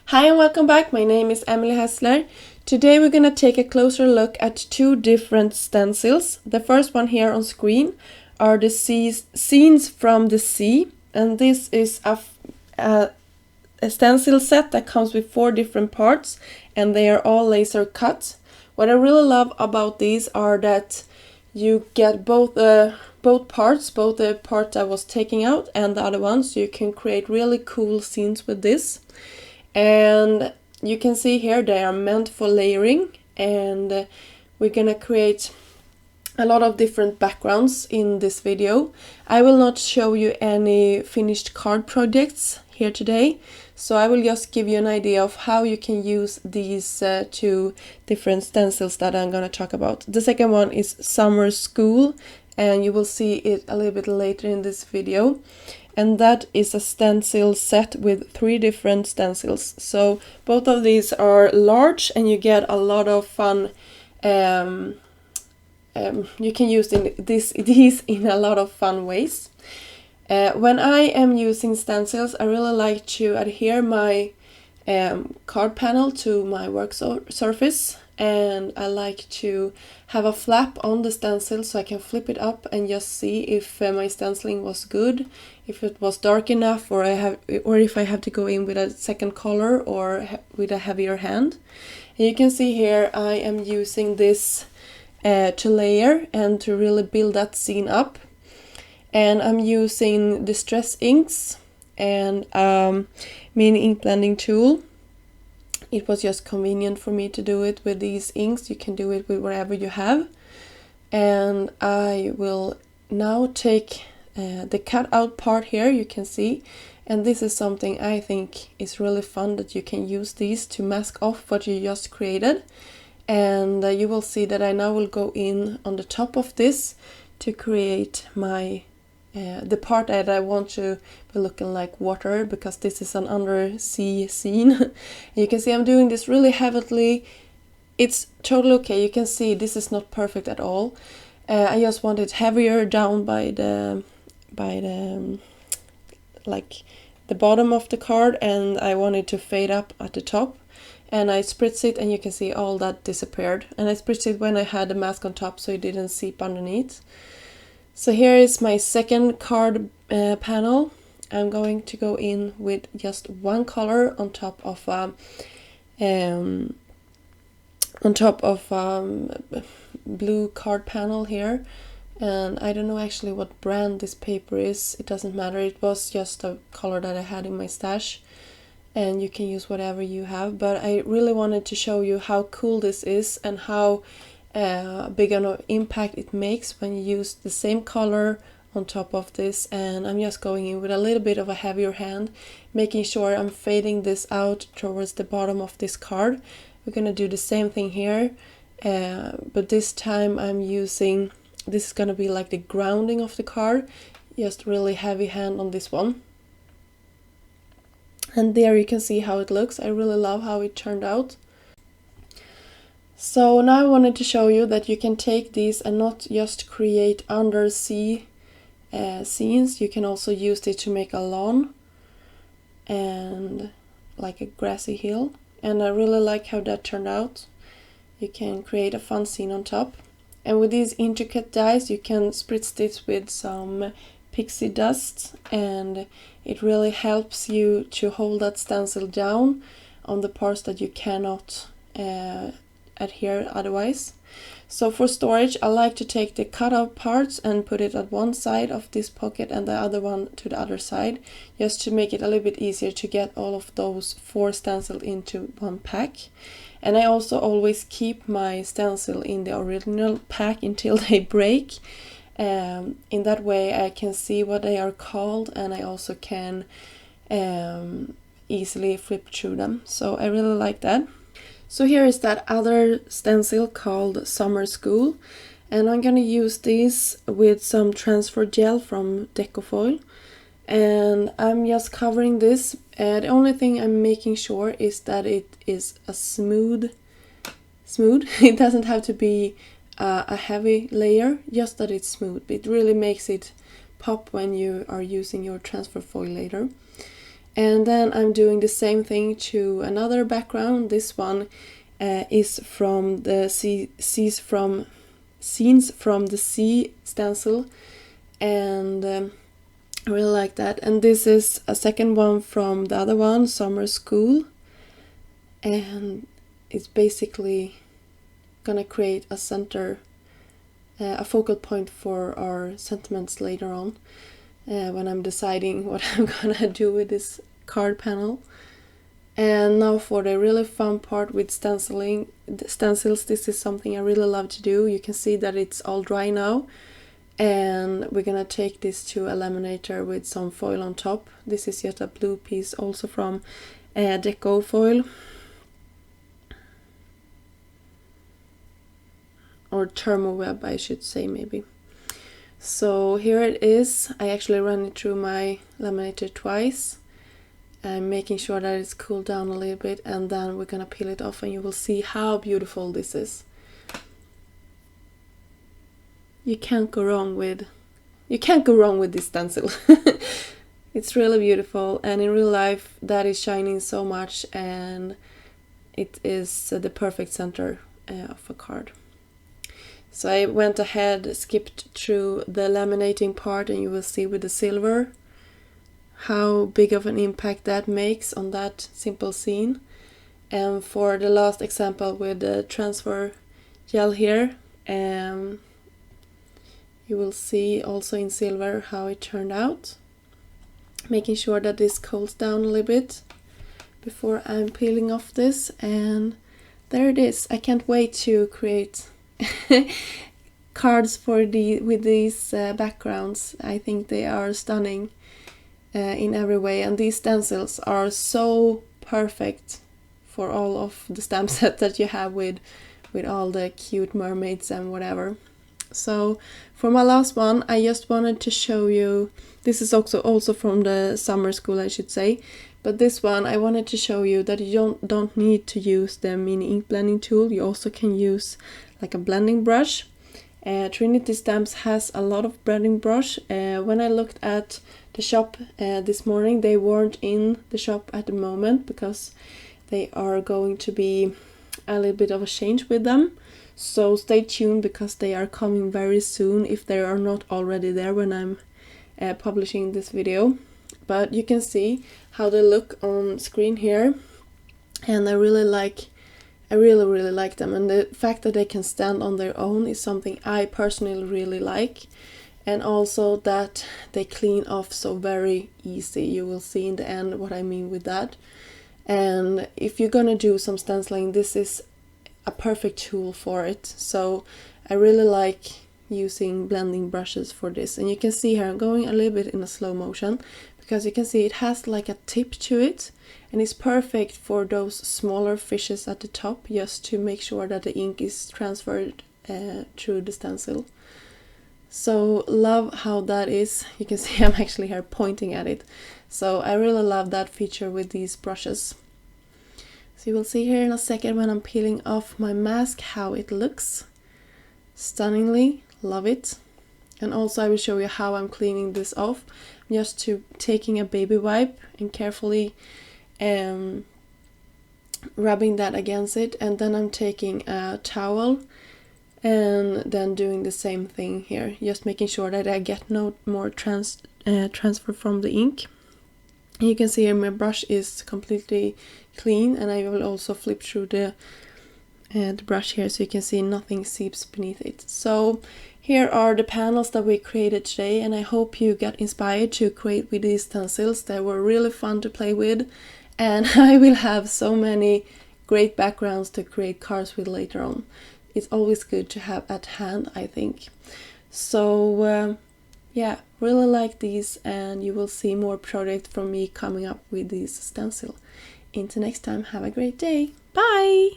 Hi and welcome back. My name is Emily Hessler. Today we're going to take a closer look at two different stencils. The first one here on screen are the scenes from the sea, and this is a stencil set that comes with 4 different parts, and they are all laser cut. What I really love about these are that you get both parts, both the part that was taken out and the other ones, so you can create really cool scenes with this. And you can see here they are meant for layering, and we're gonna create a lot of different backgrounds in this video. I will not show you any finished card projects here today, so I will just give you an idea of how you can use these two different stencils that I'm gonna talk about. The second one is Summer School, and you will see it a little bit later in this video. And that is a stencil set with 3 different stencils. So both of these are large, and you get a lot of fun. You can use these in a lot of fun ways. When I am using stencils, I really like to adhere my card panel to my work surface, and I like to have a flap on the stencil so I can flip it up and just see if my stenciling was good, if it was dark enough, or if I have to go in with a second color or with a heavier hand. And you can see here I am using this to layer and to really build that scene up. And I'm using Distress inks and mini ink blending tool. It was just convenient for me to do it with these inks. You can do it with whatever you have. And I will now take the cut out part here, you can see. And this is something I think is really fun, that you can use these to mask off what you just created. And you will see that I now will go in on the top of this to create my the part that I want to be looking like water, because this is an undersea scene. You can see I'm doing this really heavily. It's totally okay. You can see this is not perfect at all. I just want it heavier down by the like the bottom of the card, and I want it to fade up at the top. And I spritz it, and you can see all that disappeared. And I spritzed it when I had the mask on top, so it didn't seep underneath. So here is my second card panel. I'm going to go in with just one color on top of blue card panel here. And I don't know actually what brand this paper is. It doesn't matter. It was just a color that I had in my stash, and you can use whatever you have. But I really wanted to show you how cool this is and how big an impact it makes when you use the same color on top of this. And I'm just going in with a little bit of a heavier hand, making sure I'm fading this out towards the bottom of this card. We're gonna do the same thing here, but this time I'm using, this is gonna be like the grounding of the card, just really heavy hand on this one. And there you can see how it looks. I really love how it turned out. So now I wanted to show you that you can take these and not just create undersea scenes. You can also use it to make a lawn and like a grassy hill. And I really like how that turned out. You can create a fun scene on top. And with these intricate dies, you can spritz this with some pixie dust, and it really helps you to hold that stencil down on the parts that you cannot adhere otherwise. So for storage, I like to take the cutout parts and put it at one side of this pocket and the other one to the other side, just to make it a little bit easier to get all of those 4 stencils into one pack. And I also always keep my stencil in the original pack until they break. In that way I can see what they are called, and I also can easily flip through them. So I really like that. So here is that other stencil called Summer School, and I'm gonna use this with some transfer gel from Decofoil, and I'm just covering this. The only thing I'm making sure is that it is a smooth. It doesn't have to be a heavy layer, just that it's smooth. It really makes it pop when you are using your transfer foil later. And then I'm doing the same thing to another background. This one is from the Scenes from the Sea stencil, and I really like that. And this is a second one from the other one, Summer School, and it's basically gonna create a center, a focal point for our sentiments later on, when I'm deciding what I'm gonna do with this card panel. And now for the really fun part with stencils, this is something I really love to do. You can see that it's all dry now, and we're gonna take this to a laminator with some foil on top. This is just a blue piece, also from Deco foil, or Thermoweb I should say, maybe. So here it is. I actually ran it through my laminator twice. I'm making sure that it's cooled down a little bit, and then we're gonna peel it off, and you will see how beautiful this is. You can't go wrong with this stencil. It's really beautiful, and in real life that is shining so much, and it is the perfect center of a card. So I went ahead, skipped through the laminating part, and you will see with the silver how big of an impact that makes on that simple scene. And for the last example with the transfer gel here, you will see also in silver how it turned out. Making sure that this cools down a little bit before I'm peeling off this, and there it is. I can't wait to create cards with these backgrounds. I think they are stunning in every way, and these stencils are so perfect for all of the stamp set that you have with all the cute mermaids and whatever. So for my last one, I just wanted to show you, this is also from the Summer School I should say, but this one I wanted to show you that you don't need to use the mini ink blending tool. You also can use like a blending brush. Trinity Stamps has a lot of blending brush. When I looked at the shop this morning, they weren't in the shop at the moment because they are going to be a little bit of a change with them. So stay tuned because they are coming very soon, if they are not already there when I'm publishing this video. But you can see how they look on screen here, and I really like them, and the fact that they can stand on their own is something I personally really like, and also that they clean off so very easy. You will see in the end what I mean with that. And if you're gonna do some stenciling, this is a perfect tool for it. So I really like using blending brushes for this. And you can see here I'm going a little bit in a slow motion because you can see it has like a tip to it, and it's perfect for those smaller fishes at the top, just to make sure that the ink is transferred through the stencil. So love how that is. You can see I'm actually here pointing at it. So I really love that feature with these brushes. So you will see here in a second when I'm peeling off my mask how it looks. Stunningly, love it. And also I will show you how I'm cleaning this off. I'm just taking a baby wipe and carefully rubbing that against it, and then I'm taking a towel and then doing the same thing here, just making sure that I get no more transfer from the ink. You can see here my brush is completely clean, and I will also flip through the brush here so you can see nothing seeps beneath it. So here are the panels that we created today, and I hope you got inspired to create with these stencils. They were really fun to play with, and I will have so many great backgrounds to create cards with later on. It's always good to have at hand, I think. So yeah, really like these, and you will see more projects from me coming up with these stencil. Until next time, have a great day. Bye!